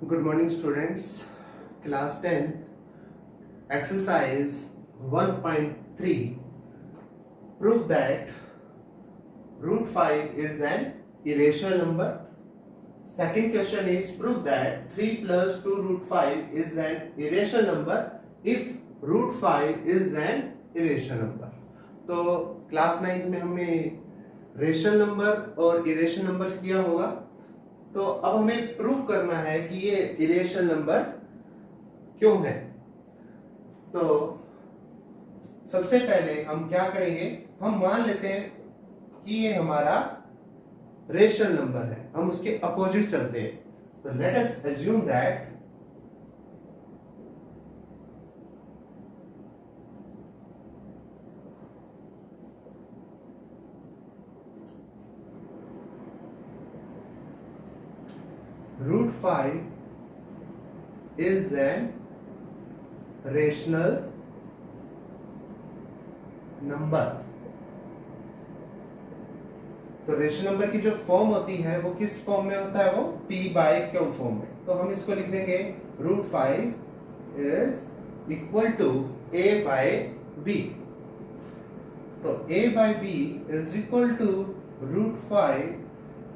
Good morning students. Class 10 exercise 1.3 prove that root 5 is an irrational number. Second question is prove that 3 plus 2 root 5 is an irrational number if root 5 is an irrational number. तो class 9 में हमने rational number और irrational number किया होगा। तो अब हमें prove करना है कि ये इरेशनल नंबर क्यों है। तो सबसे पहले हम क्या करेंगे, हम मान लेते हैं कि ये हमारा रेशनल नंबर है, हम उसके अपोजिट चलते हैं। तो let us assume that root 5 is an rational number। तो रेशनल नंबर की जो फॉर्म होती है वो किस फॉर्म में होता है, वो p बाय क्यू फॉर्म में। तो हम इसको लिख देंगे root 5 is equal to a by b। तो a by b is equal to root 5,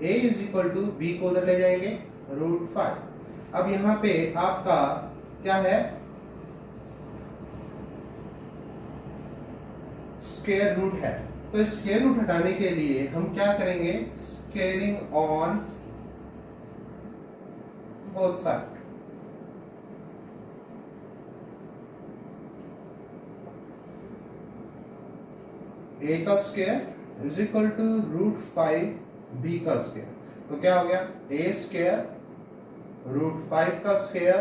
a is equal to b को उधर ले जाएंगे रूट 5। अब यहां पे आपका क्या है, स्क्वायर रूट है। तो स्क्वायर रूट हटाने के लिए हम क्या करेंगे, squaring on both side. a का square is equal to root 5 b का स्क्वायर। तो क्या हो गया, a स्क्वायर रूट 5 का स्क्वायर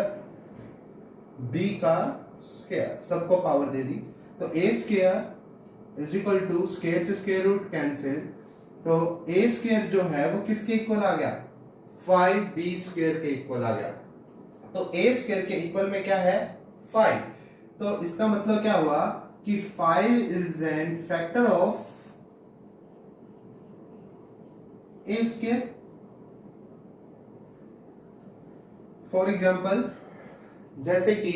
b का स्क्वायर, सबको पावर दे दी। तो a square is equal to square से स्क्वायर रूट कैंसिल। तो a स्क्वायर जो है वो किसके इक्वल आ गया, 5b स्क्वायर के इक्वल आ गया। तो a स्क्वायर के इक्वल में क्या है, 5। तो इसका मतलब क्या हुआ कि 5 is N factor of a square. For example जैसे कि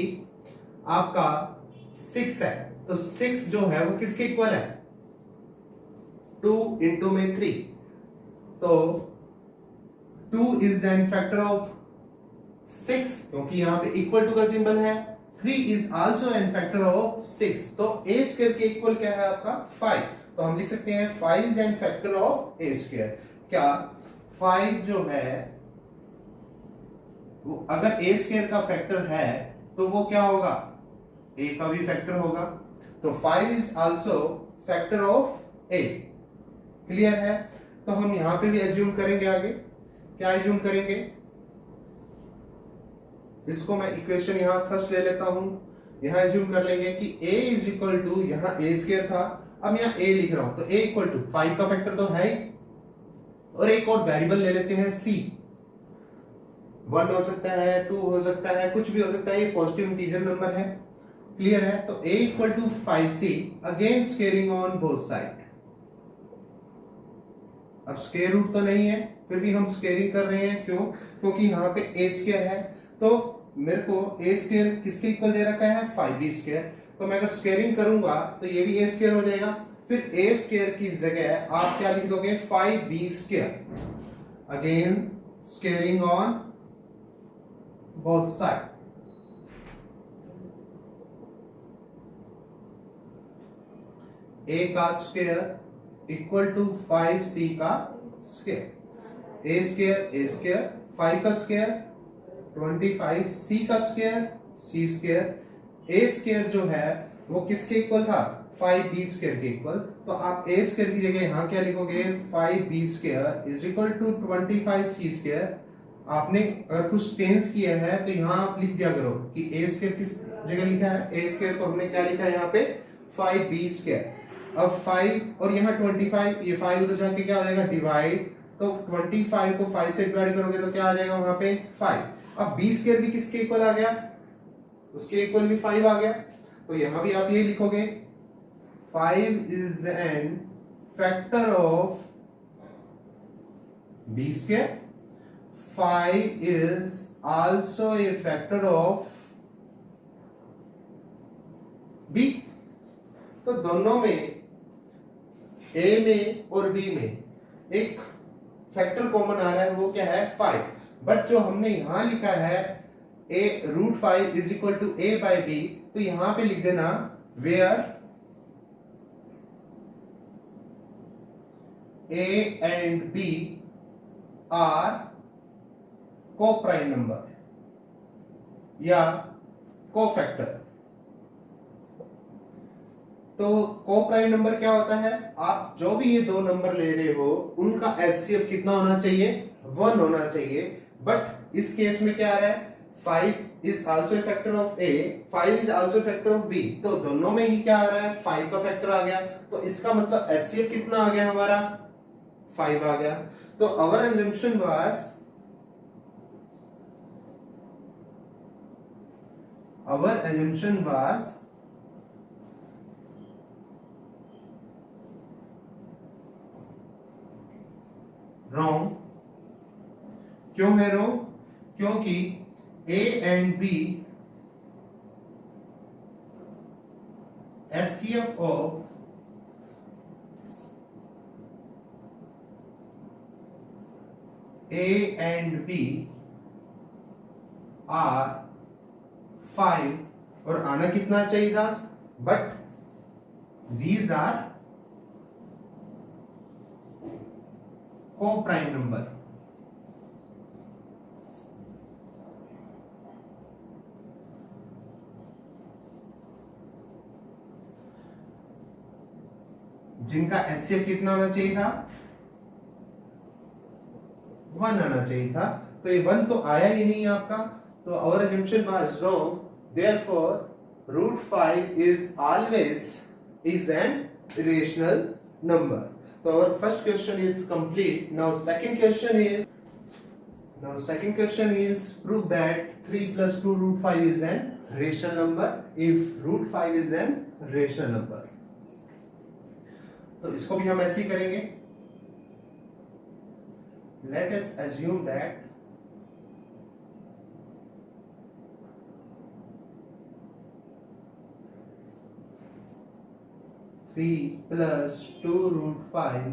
आपका 6 है, तो 6 जो है वो किसके इक्वल है, 2 इंटू में 3। तो 2 इज एन फैक्टर ऑफ 6, क्योंकि यहां पे इक्वल टू का सिंबल है। 3 is also N factor of 6। तो a स्क्वायर के इक्वल क्या है आपका, 5। तो हम लिख सकते हैं 5 is N factor of a square. क्या 5 जो है वो अगर a स्क्वायर का फैक्टर है तो वो क्या होगा, a का भी फैक्टर होगा। तो 5 is also factor of a। Clear है। तो हम यहां पे भी एज्यूम करेंगे, आगे क्या एज्यूम करेंगे, इसको मैं इक्वेशन यहां फर्स्ट ले लेता हूं। यहां एज्यूम कर लेंगे कि a इज इक्वल टू, यहां a स्क्वायर था, अब यहां a लिख रहा हूं। तो a इक्वल टू 5 का फैक्टर तो है ही, और एक और वेरिएबल ले लेते हैं c। 1 हो सकता है, 2 हो सकता है, कुछ भी हो सकता है, ये पॉजिटिव इंटीजर नंबर है। क्लियर है। तो a इक्वल टू 5c, again squaring on both side. अब स्क्वायर रूट तो नहीं है, फिर भी हम स्क्वेयरिंग कर रहे हैं, क्यों, क्योंकि यहाँ पे a स्क्वायर है। तो मेरे को a स्क्वायर किसके इक्वल दे रखा है, 5b स्क्वायर। तो मैं अगर स्क्वेयरिंग करूंगा तो ये भी a स्क्वायर हो जाएगा। फिर a स्क्वायर की जगह आप क्या लिख दोगे, 5b square. Again squaring on both side। a का स्क्वायर इक्वल टू 5c का स्क्वायर। a स्क्वायर 5 का स्क्वायर 25, c का square c square. a square जो है वो किसके इक्वल था, 5b स्क्वायर के इक्वल। तो आप a स्क्वायर की जगह यहां क्या लिखोगे, 5b square is equal to 25c square. आपने अगर कुछ चेंज किया है तो यहां आप लिख दिया करो कि a स्क्वायर किस जगह लिखा है, a स्क्वायर को हमने क्या लिखा है यहाँ पे, 5b स्क्वायर। अब 5 और यहाँ 25, ये 5 उधर जाके क्या हो जाएगा, डिवाइड। तो 25 को 5 से डिवाइड करोगे तो क्या आ जाएगा वहां पे, 5। अब b स्क्वायर भी किसके इक्वल आ गया, उसके इक्वल भी 5 आ गया। तो यहां भी आप ये लिखोगे 5 is an factor of b square. 5 is also a factor of B. तो दोनों में, ए में और बी में एक फैक्टर कॉमन आ रहा है, वो क्या है 5। बट जो हमने यहां लिखा है a√5 is equal to a by B, तो यहां पे लिख देना where a and b are coprime number या को फैक्टर। तो को प्राइम नंबर क्या होता है, आप जो भी ये दो नंबर ले रहे हो उनका एचसीएफ कितना होना चाहिए, 1 होना चाहिए। बट इस केस में क्या आ रहा है, 5 is also a factor of A, 5 is also a factor of B, तो दोनों में ही क्या आ रहा है, 5 का फैक्टर आ गया। तो इसका मतलब एचसीएफ कितना आ गया हमारा, 5 आ गया। तो आवर assumption was रॉन्ग। क्यों है रॉन्ग, क्योंकि A and B HCF of A and B are 5 और आना कितना चाहिए था, but these are coprime number. जिनका एचसीएफ कितना होना चाहिए था, 1 आना चाहिए था। तो ये 1 तो आया ही नहीं आपका, तो our assumption was wrong, therefore √5 is always an irrational number. So our first question is complete. Now second question is prove that 3 plus 2 √5 is an rational number if √5 is an rational number. तो इसको भी हम ऐसे ही करेंगे। Let us assume that three plus 2 √5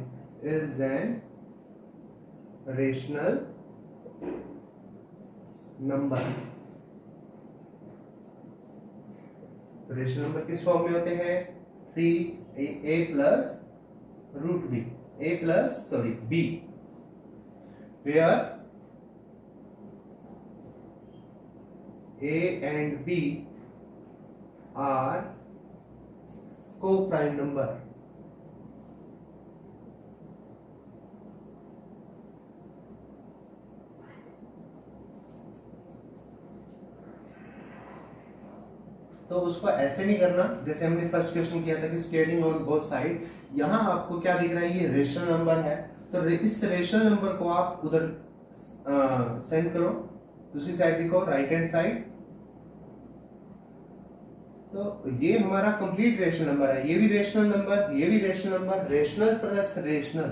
is an rational number. Rational number किस form में होते हैं, 3a plus √b, a plus b, where a and b are co-prime number. तो उसको ऐसे नहीं करना जैसे हमने फर्स्ट क्वेश्चन किया था कि स्केलिंग ऑन बोथ साइड। यहां आपको क्या दिख रहा है, ये रेशनल नंबर है, तो इस रेशनल नंबर को आप उधर सेंड करो, दूसरी साइड लिखो राइट हैंड साइड। तो ये हमारा कंप्लीट रेशनल नंबर है, ये भी रेशनल नंबर, ये भी rational number, rational plus rational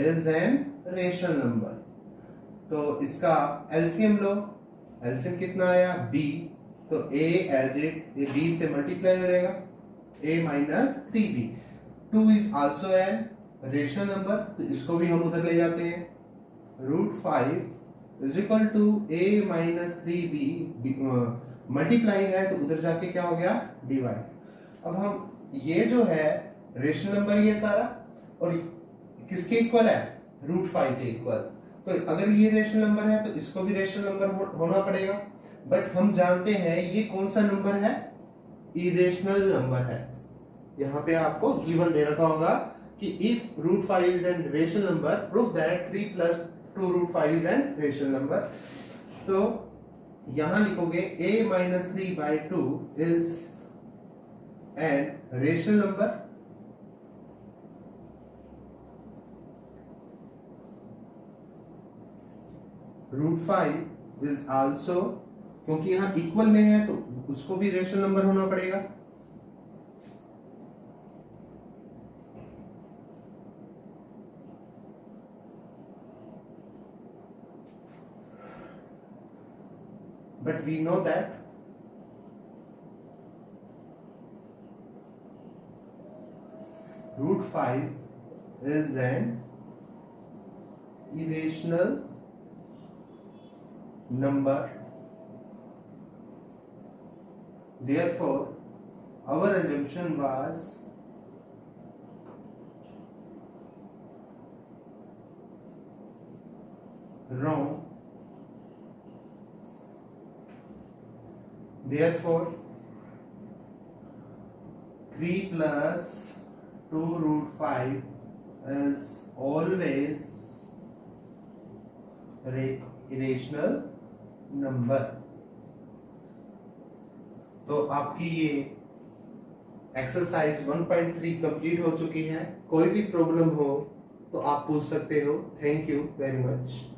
is an rational number. तो इसका एलसीएम लो, एलसीएम कितना आया b, तो a एज इट, ये b से मल्टीप्लाई हो जाएगा, a minus 3b। 2 is also an rational number, तो इसको भी हम उधर ले जाते हैं, √5 is equal to a minus 3b, multiply है तो उधर जाके क्या हो गया, डिवाइड। अब हम ये जो है रेशनल नंबर ये सारा, और किसके इक्वल है, √5 के इक्वल। तो अगर ये रेशनल नंबर है तो इसको भी रेशनल नंबर होना पड़ेगा। बट हम जानते हैं ये कौन सा नंबर है, इरेशनल नंबर है। यहां पे आपको गिवन दे रखा होगा कि if √5 is N rational number, prove that 3 plus 2 √5 is N rational number. तो यहां लिखोगे a minus 3/2 is an rational number, √5 is also, क्योंकि यहां इक्वल में है तो उसको भी रेशनल नंबर होना पड़ेगा। but we know that root 5 is an irrational number. Therefore, our assumption was wrong. Therefore, 3 plus 2 root 5 is always irrational number. तो आपकी ये एक्सरसाइज 1.3 कंप्लीट हो चुकी है। कोई भी प्रॉब्लम हो तो आप पूछ सकते हो। Thank you very much.